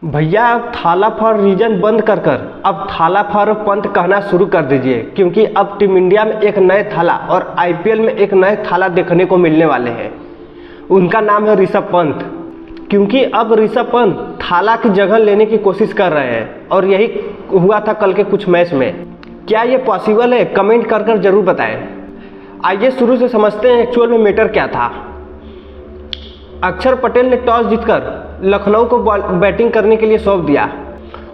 भैया अब थाला फॉर रीजन बंद कर कर अब थाला फॉर पंत कहना शुरू कर दीजिए, क्योंकि अब टीम इंडिया में एक नए थाला और आईपीएल में एक नए थाला देखने को मिलने वाले हैं। उनका नाम है ऋषभ पंत। क्योंकि अब ऋषभ पंत थाला की जगह लेने की कोशिश कर रहे हैं और यही हुआ था कल के कुछ मैच में। क्या ये पॉसिबल है? कमेंट कर कर जरूर बताएं। आइए शुरू से समझते हैं एक्चुअल में मैटर क्या था। अक्षर पटेल ने टॉस जीतकर लखनऊ को बैटिंग करने के लिए सौंप दिया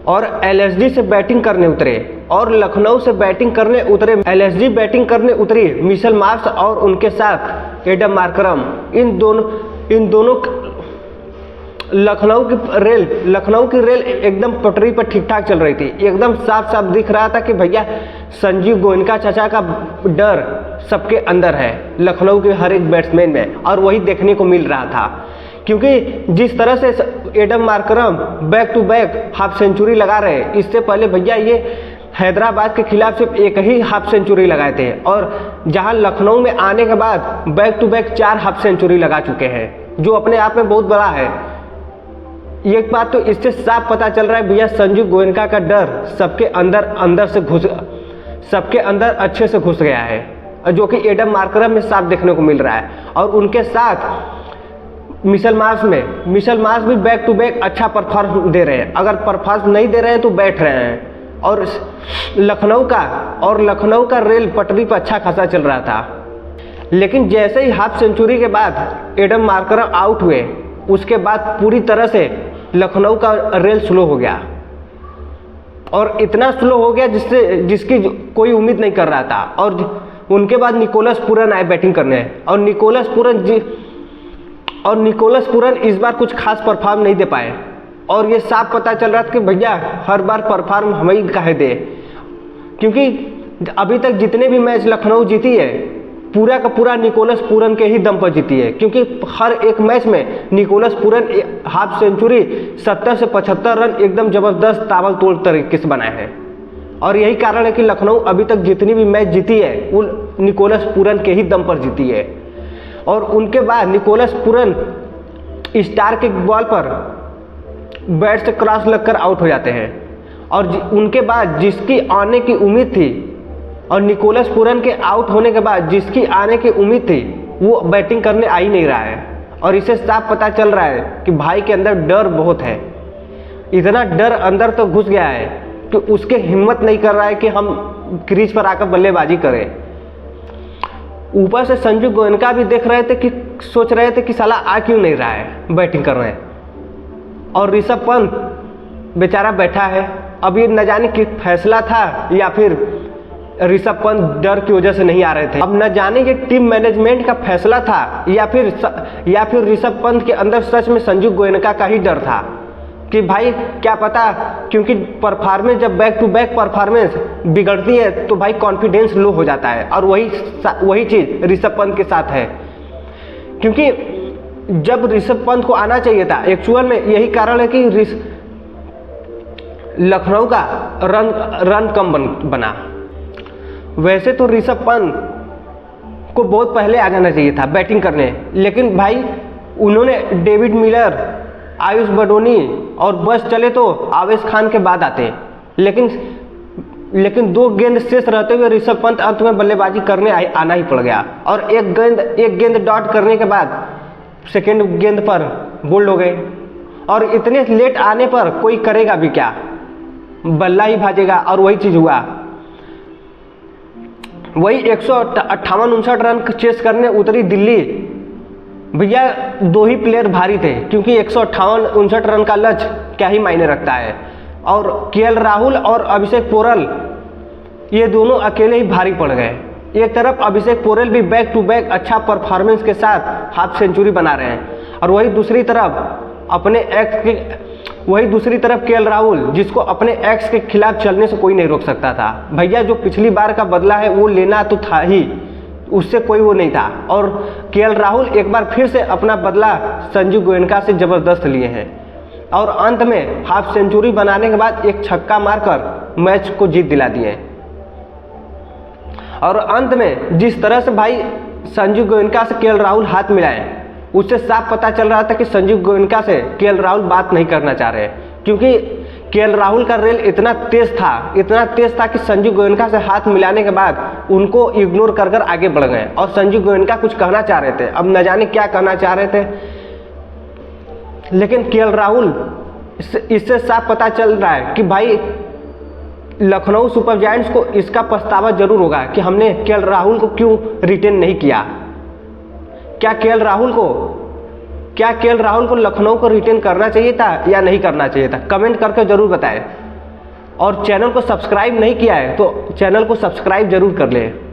और एलएसजी से बैटिंग करने उतरे और लखनऊ से बैटिंग करने उतरे एलएसजी बैटिंग करने उतरी मिशेल मार्श और उनके साथ एडम मार्करम। इन दोनों लखनऊ की रेल एकदम पटरी पर ठीक ठाक चल रही थी। एकदम साफ साफ दिख रहा था कि भैया संजीव गोयनका चाचा का डर सबके अंदर है, लखनऊ के हर एक बैट्समैन में, और वही देखने को मिल रहा था। क्योंकि जिस तरह से Aiden Markram back to back half century लगा रहे हैं, इससे पहले भैया ये हैदराबाद के खिलाफ सिर्फ एक ही हाफ सेंचुरी लगाए थे, और जहां लखनऊ में आने के बाद back to back 4 half century लगा चुके हैं, जो अपने आप में बहुत बड़ा है। एक बात तो इससे साफ पता चल रहा है भैया संजीव गोयनका का डर सबके अंदर अच्छे से घुस गया है, जो कि एडम मार्करम में साफ देखने को मिल रहा है। और उनके साथ मिशेल मार्श भी बैक टू बैक अच्छा परफॉर्म दे रहे हैं। अगर परफॉर्म नहीं दे रहे हैं तो बैठ रहे हैं। और लखनऊ का रेल पटरी पर अच्छा खासा चल रहा था। लेकिन जैसे ही हाफ सेंचुरी के बाद एडम मार्करम आउट हुए, उसके बाद पूरी तरह से लखनऊ का रेल स्लो हो गया, और इतना स्लो हो गया जिसकी कोई उम्मीद नहीं कर रहा था। और उनके बाद निकोलस पूरन आए बैटिंग करने, और निकोलस पूरन इस बार कुछ खास परफॉर्म नहीं दे पाए। और ये साफ पता चल रहा था कि भैया हर बार परफॉर्म हम ही काहे दे, क्योंकि अभी तक जितने भी मैच लखनऊ जीती है पूरा का पूरा निकोलस पूरन के ही दम पर जीती है। क्योंकि हर एक मैच में निकोलस पूरन हाफ सेंचुरी 70 से 75 रन एकदम जबरदस्त ताबड़ तोड़ तरीके से बनाए हैं। और यही कारण है कि लखनऊ अभी तक जितनी भी मैच जीती है वो निकोलस पूरन के ही दम पर जीती है। और उनके बाद निकोलस पूरन स्टार के बॉल पर बैट से क्रॉस लगकर आउट हो जाते हैं। और उनके बाद जिसकी आने की उम्मीद थी, और निकोलस पूरन के आउट होने के बाद जिसकी आने की उम्मीद थी, वो बैटिंग करने आ ही नहीं रहा है। और इससे साफ पता चल रहा है कि भाई के अंदर डर बहुत है। इतना डर अंदर तो घुस गया है कि उसके हिम्मत नहीं कर रहा है कि हम क्रीज पर आकर बल्लेबाजी करें। ऊपर से संजू गोयनका भी देख रहे थे कि सोच रहे थे कि साला आ क्यों नहीं रहा है बैटिंग कर रहे हैं। और ऋषभ पंत बेचारा बैठा है। अब ये न जाने कि फैसला था या फिर ऋषभ पंत डर की वजह से नहीं आ रहे थे। अब न जाने कि टीम मैनेजमेंट का फैसला था या फिर ऋषभ पंत के अंदर सच में संजू गोयनका का ही डर था कि भाई क्या पता, क्योंकि परफॉर्मेंस जब बैक टू बैक परफॉर्मेंस बिगड़ती है तो भाई कॉन्फिडेंस लो हो जाता है। और वही चीज़ ऋषभ पंत के साथ है। क्योंकि जब ऋषभ पंत को आना चाहिए था, एक्चुअल में यही कारण है कि लखनऊ का रन कम बना। वैसे तो ऋषभ पंत को बहुत पहले आ जाना चाहिए था बैटिंग करने, लेकिन भाई उन्होंने डेविड मिलर, आयुष बडोनी और बस चले तो आवेश खान के बाद आते। लेकिन 2 गेंद शेष रहते हुए ऋषभ पंत अंत में बल्लेबाजी करने आना ही पड़ गया। और एक गेंद डॉट करने के बाद सेकेंड गेंद पर बोल्ड हो गए। और इतने लेट आने पर कोई करेगा भी क्या, बल्ला ही भाजेगा। और वही चीज़ हुआ। वही 158-59 रन चेस करने उतरी दिल्ली। भैया 2 ही प्लेयर भारी थे, क्योंकि 158-59 रन का लक्ष्य क्या ही मायने रखता है। और केएल राहुल और अभिषेक पोरल ये दोनों अकेले ही भारी पड़ गए। एक तरफ अभिषेक पोरल भी बैक टू बैक अच्छा परफॉर्मेंस के साथ हाफ सेंचुरी बना रहे हैं, और वही दूसरी तरफ केएल राहुल, जिसको अपने एक्स के खिलाफ चलने से कोई नहीं रोक सकता था। भैया जो पिछली बार का बदला है वो लेना तो था ही, उससे कोई वो नहीं था। और केएल राहुल एक बार फिर से अपना बदला संजू गोयनका से जबरदस्त लिए हैं। और अंत में हाफ सेंचुरी बनाने के बाद एक छक्का मारकर मैच को जीत दिला दिए। और अंत में जिस तरह से भाई संजू गोयनका से केएल राहुल हाथ मिलाए, उससे साफ पता चल रहा था कि संजीव गोयनका से केएल राहुल बात नहीं करना चाह रहे, क्योंकि केएल राहुल का रेल इतना तेज था कि संजू गोयनका से हाथ मिलाने के बाद उनको इग्नोर कर कर आगे बढ़ गए और संजू गोयनका कुछ कहना चाह रहे थे, अब न जाने क्या कहना चाह रहे थे, लेकिन केएल राहुल इससे साफ पता चल रहा है कि भाई लखनऊ सुपर जायंट्स को इसका पछतावा जरूर होगा कि हमने केएल राहुल को क्यों रिटेन नहीं किया। क्या केएल राहुल को लखनऊ को रिटेन करना चाहिए था या नहीं करना चाहिए था, कमेंट करके जरूर बताएं। और चैनल को सब्सक्राइब नहीं किया है तो चैनल को सब्सक्राइब जरूर कर लें।